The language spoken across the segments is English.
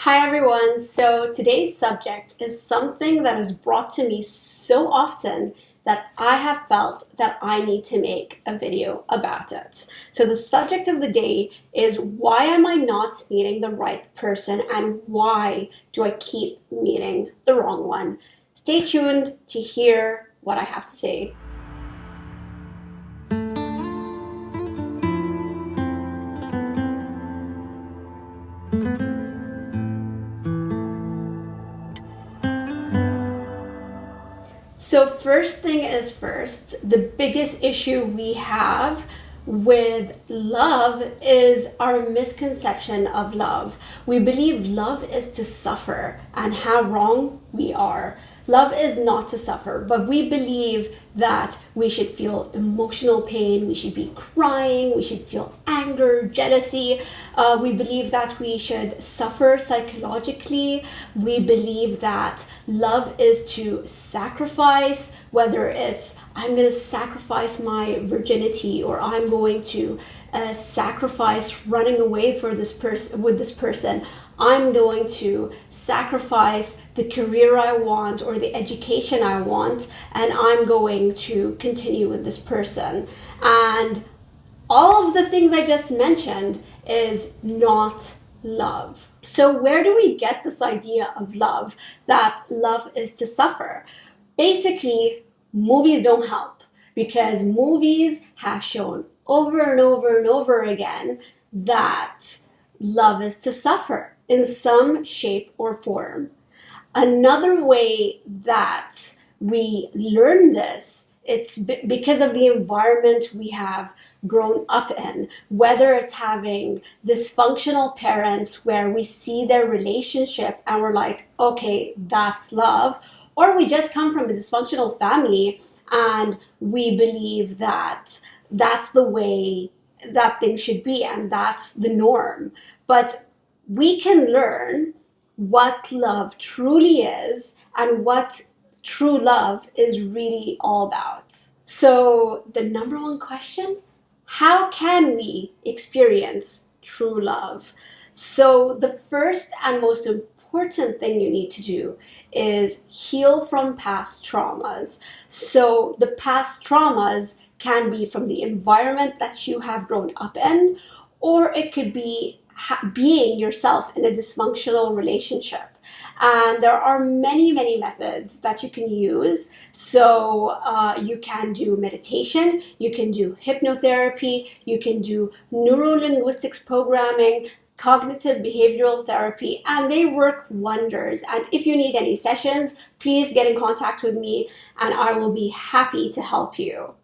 Hi everyone. So today's subject is something that is brought to me so often that I have felt that I need to make a video about it. So the subject of the day is, why am I not meeting the right person and why do I keep meeting the wrong one? Stay tuned to hear what I have to say. So first thing is first, the biggest issue we have with love is our misconception of love. We believe love is to suffer, and how wrong we are. Love is not to suffer, but we believe that we should feel emotional pain, we should be crying, we should feel anger, jealousy. We believe that we should suffer psychologically. We believe that love is to sacrifice, whether it's I'm going to sacrifice my virginity, or I'm going to sacrifice running away for this person with this person. I'm going to sacrifice the career I want or the education I want, and I'm going to continue with this person. And all of the things I just mentioned is not love. So where do we get this idea of love, that love is to suffer? Basically, movies don't help, because movies have shown over and over and over again that love is to suffer in some shape or form. Another way that we learn this, it's because of the environment we have grown up in, whether it's having dysfunctional parents where we see their relationship and we're like, okay, that's love, or we just come from a dysfunctional family and we believe that that's the way that things should be and that's the norm. But we can learn what love truly is and what true love is really all about. So the number one question, how can we experience true love? So the first and most important thing you need to do is heal from past traumas. So the past traumas can be from the environment that you have grown up in, or it could be being yourself in a dysfunctional relationship. And there are many, many methods that you can use. So you can do meditation, you can do hypnotherapy, you can do neuro-linguistics programming, cognitive behavioral therapy, and they work wonders. And if you need any sessions, please get in contact with me and I will be happy to help you.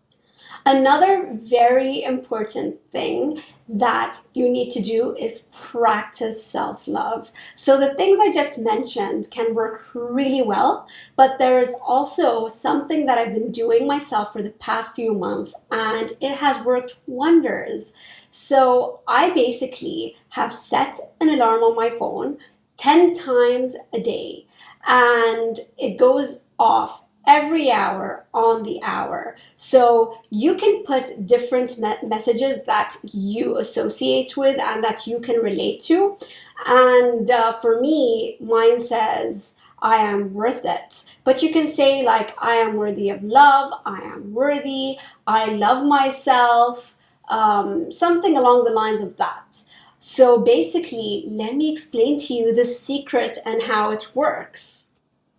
Another very important thing that you need to do is practice self-love. So the things I just mentioned can work really well, but there is also something that I've been doing myself for the past few months, and it has worked wonders. So I basically have set an alarm on my phone 10 times a day, and it goes off every hour on the hour. So you can put different messages that you associate with and that you can relate to. And for me, mine says, I am worth it. But you can say like, I am worthy of love, I am worthy, I love myself, something along the lines of that. So basically, let me explain to you the secret and how it works.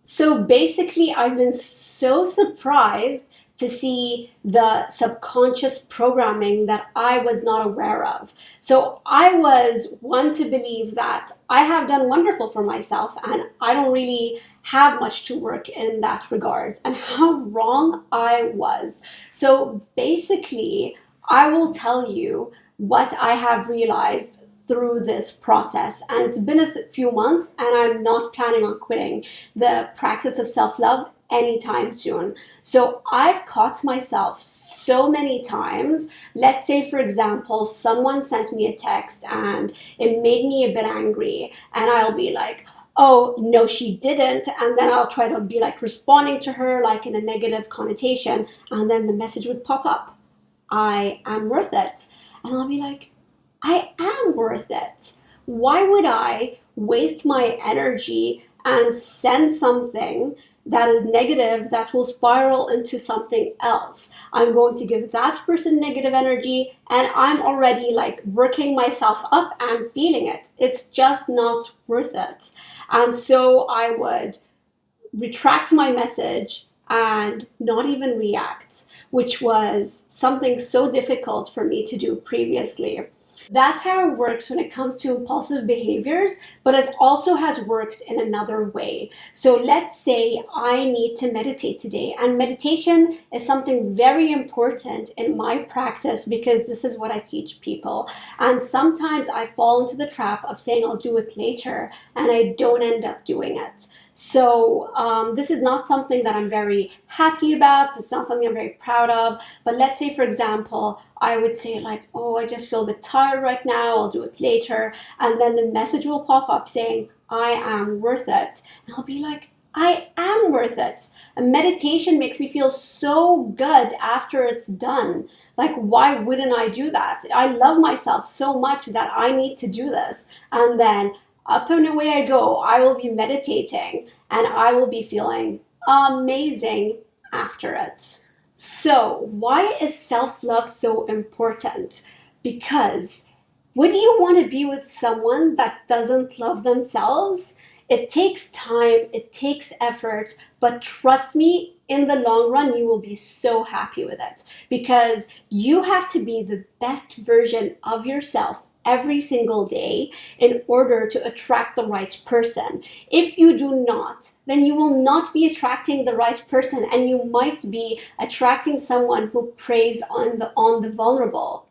So basically, I've been so surprised to see the subconscious programming that I was not aware of. So I was one to believe that I have done wonderful for myself and I don't really have much to work in that regard, and how wrong I was. So basically, I will tell you what I have realized through this process, and it's been a few months and I'm not planning on quitting the practice of self-love anytime soon. So I've caught myself so many times. Let's say, for example, someone sent me a text and it made me a bit angry, and I'll be like, oh, no, she didn't. And then I'll try to be like responding to her like in a negative connotation, and then the message would pop up, I am worth it. And I'll be like, I am worth it. Why would I waste my energy and send something that is negative that will spiral into something else. I'm going to give that person negative energy, and I'm already like working myself up and feeling it. It's just not worth it. And so I would retract my message and not even react, which was something so difficult for me to do previously. That's how it works when it comes to impulsive behaviors, but it also has worked in another way. So let's say I need to meditate today, and meditation is something very important in my practice because this is what I teach people. And sometimes I fall into the trap of saying I'll do it later, and I don't end up doing it. So this is not something that I'm very happy about. It's not something I'm very proud of. But let's say, for example, I would say like, oh, I just feel a bit tired right now. I'll do it later. And then the message will pop up saying, I am worth it. And I'll be like, I am worth it. And meditation makes me feel so good after it's done. Like, why wouldn't I do that? I love myself so much that I need to do this. And then up and away I go. I will be meditating and I will be feeling amazing after it. So why is self-love so important? Because would you want to be with someone that doesn't love themselves? It takes time, it takes effort, but trust me, in the long run, you will be so happy with it because you have to be the best version of yourself every single day in order to attract the right person. If you do not, then you will not be attracting the right person, and you might be attracting someone who preys on the vulnerable.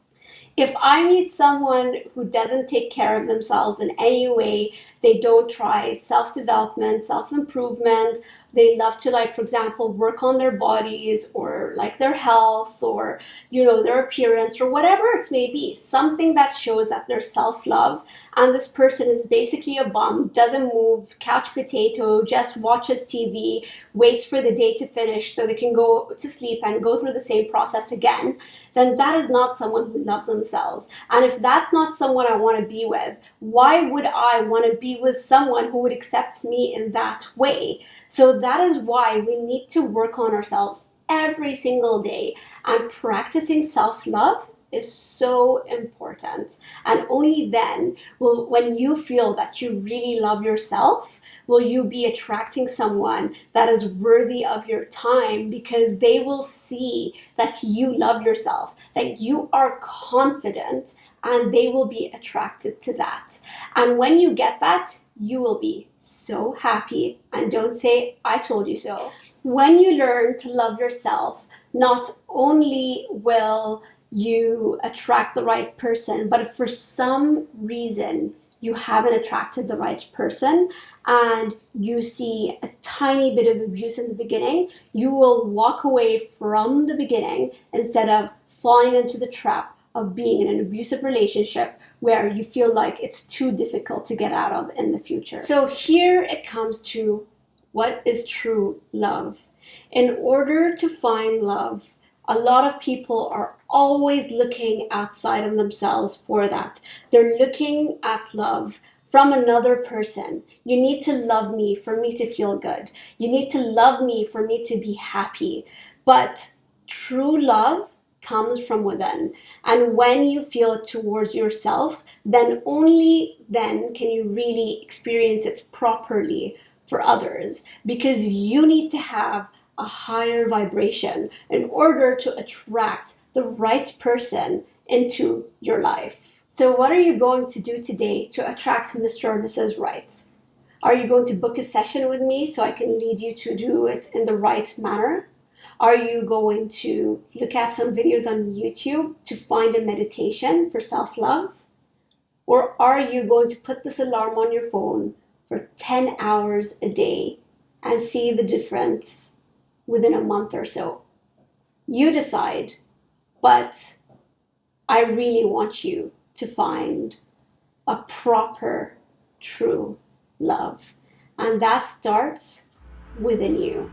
If I meet someone who doesn't take care of themselves in any way, they don't try self-development, self-improvement, they love to, like, for example, work on their bodies or like their health or, their appearance or whatever it may be, something that shows that they're self-love, and this person is basically a bum, doesn't move, couch potato, just watches TV, waits for the day to finish so they can go to sleep and go through the same process again, then that is not someone who loves themselves. And if that's not someone I want to be with, why would I want to be with someone who would accept me in that way? So that is why we need to work on ourselves every single day, and practicing self-love is so important. And only then when you feel that you really love yourself, will you be attracting someone that is worthy of your time, because they will see that you love yourself, that you are confident, and they will be attracted to that. And when you get that, you will be so happy. And don't say, I told you so. When you learn to love yourself, not only will you attract the right person, but if for some reason you haven't attracted the right person and you see a tiny bit of abuse in the beginning, you will walk away from the beginning instead of falling into the trap of being in an abusive relationship where you feel like it's too difficult to get out of in the future. So here it comes to what is true love. In order to find love, a lot of people are always looking outside of themselves for that. They're looking at love from another person. You need to love me for me to feel good. You need to love me for me to be happy. But true love comes from within. And when you feel it towards yourself, then only then can you really experience it properly for others, because you need to have a higher vibration in order to attract the right person into your life. So what are you going to do today to attract Mr. or Mrs. Right? Are you going to book a session with me so I can lead you to do it in the right manner? Are you going to look at some videos on YouTube to find a meditation for self-love? Or are you going to put this alarm on your phone for 10 hours a day and see the difference within a month or so? You decide, but I really want you to find a proper, true love. And that starts within you.